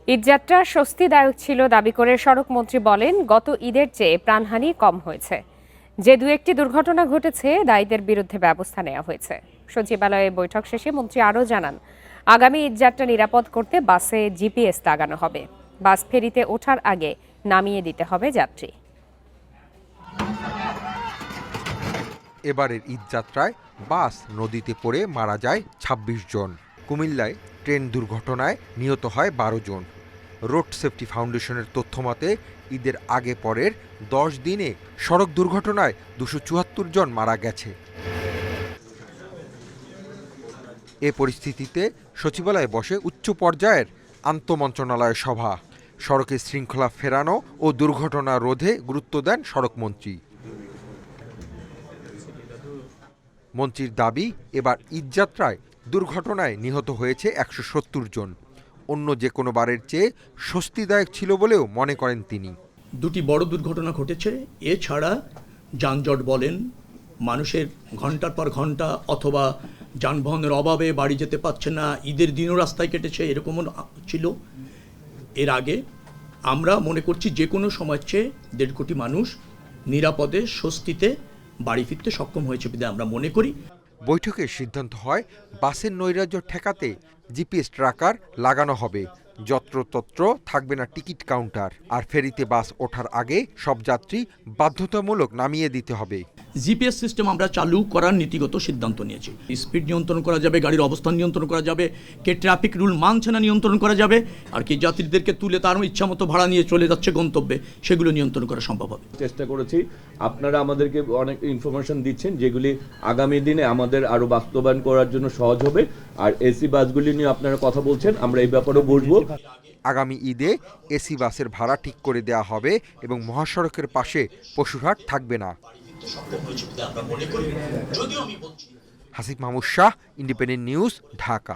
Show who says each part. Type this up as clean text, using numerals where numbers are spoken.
Speaker 1: ঈদযাত্রা স্বস্তিদায়ক ছিল দাবি করে সড়ক মন্ত্রী বলেন, গত ঈদের চেয়ে প্রাণহানি কম হয়েছে। যে দু একটি দুর্ঘটনা ঘটেছে দায়ীদের বিরুদ্ধে ব্যবস্থা নেওয়া হয়েছে। সচিবালয়ে বৈঠক শেষে মন্ত্রী আরও জানান, আগামী ঈদযাত্রা নিরাপদ করতে বাসে জিপিএস লাগানো হবে। বাস ফেরিতে ওঠার আগে নামিয়ে দিতে হবে যাত্রী।
Speaker 2: এবারের ঈদযাত্রায় বাস নদীতে পড়ে মারা যায় ২৬ জন। কুমিল্লায় ট্রেন দুর্ঘটনায় নিহত হয় ১২ জন। রোড সেফটি ফাউন্ডেশনের তথ্যমতে ঈদের আগে পরের ১০ দিনে সড়ক দুর্ঘটনায় ২৭৪ জন মারা গেছে। এ পরিস্থিতিতে সচিবালয়ে বসে উচ্চ পর্যায়ের আন্তঃমন্ত্রণালয় সভা। সড়কে শৃঙ্খলা ফেরানো ও দুর্ঘটনা রোধে গুরুত্ব দেন সড়কমন্ত্রী। মন্ত্রীর দাবি, এবার ঈদযাত্রায় দুর্ঘটনায় নিহত হয়েছে ১৭০ জন। অন্য যে কোনো বারের চেয়ে স্বস্তিদায়ক ছিল বলেও মনে করেন তিনি।
Speaker 3: দুটি বড় দুর্ঘটনা ঘটেছে। এছাড়া যানজট বলেন, মানুষের ঘন্টার পর ঘন্টা অথবা যানবাহনের অভাবে বাড়ি যেতে পারছে না, ঈদের দিনও রাস্তায় কেটেছে, এরকমও ছিল। এর আগে আমরা মনে করছি যে কোনো সময়ের চেয়ে ১.৫ কোটি মানুষ নিরাপদে স্বস্তিতে বাড়ি ফিরতে সক্ষম হয়েছে বলে আমরা মনে করি।
Speaker 2: বৈঠকে সিদ্ধান্ত হয়, বাসের নৈরাজ্য ঠেকাতে জিপিএস ট্র্যাকার লাগানো হবে। যত্রতত্র থাকবে না টিকিট কাউন্টার। আর ফেরিতে বাস ওঠার আগে সব যাত্রী বাধ্যতামূলক নামিয়ে দিতে হবে।
Speaker 3: জিপিএস সিস্টেম আমরা চালু করার নীতিগত সিদ্ধান্ত নিয়েছি। স্পিড নিয়ন্ত্রণ করা যাবে, গাড়ির অবস্থান নিয়ন্ত্রণ করা যাবে, কে ট্রাফিক রুল মানছে না নিয়ন্ত্রণ করা যাবে, আর কি যাত্রীদেরকে তুলে তার ইচ্ছা মতো ভাড়া নিয়ে চলে যাচ্ছে গন্তব্যে, সেগুলো নিয়ন্ত্রণ করা সম্ভব হবে।
Speaker 4: চেষ্টা করেছি, আপনারা আমাদেরকে অনেক ইনফরমেশন দিচ্ছেন যেগুলি আগামী দিনে আমাদের আরো বাস্তবায়ন করার জন্য সহজ হবে। আর এসি বাসগুলি নিয়ে আপনারা কথা বলছেন, আমরা এই ব্যাপারেও বসবো।
Speaker 2: আগামী ঈদে এসি বাসের ভাড়া ঠিক করে দেওয়া হবে এবং মহাসড়কের পাশে পশুরহাট থাকবে না।
Speaker 3: যদিও আমি
Speaker 2: হাসিফ মাহমুদ শাহ, ইন্ডিপেন্ডেন্ট নিউজ, ঢাকা।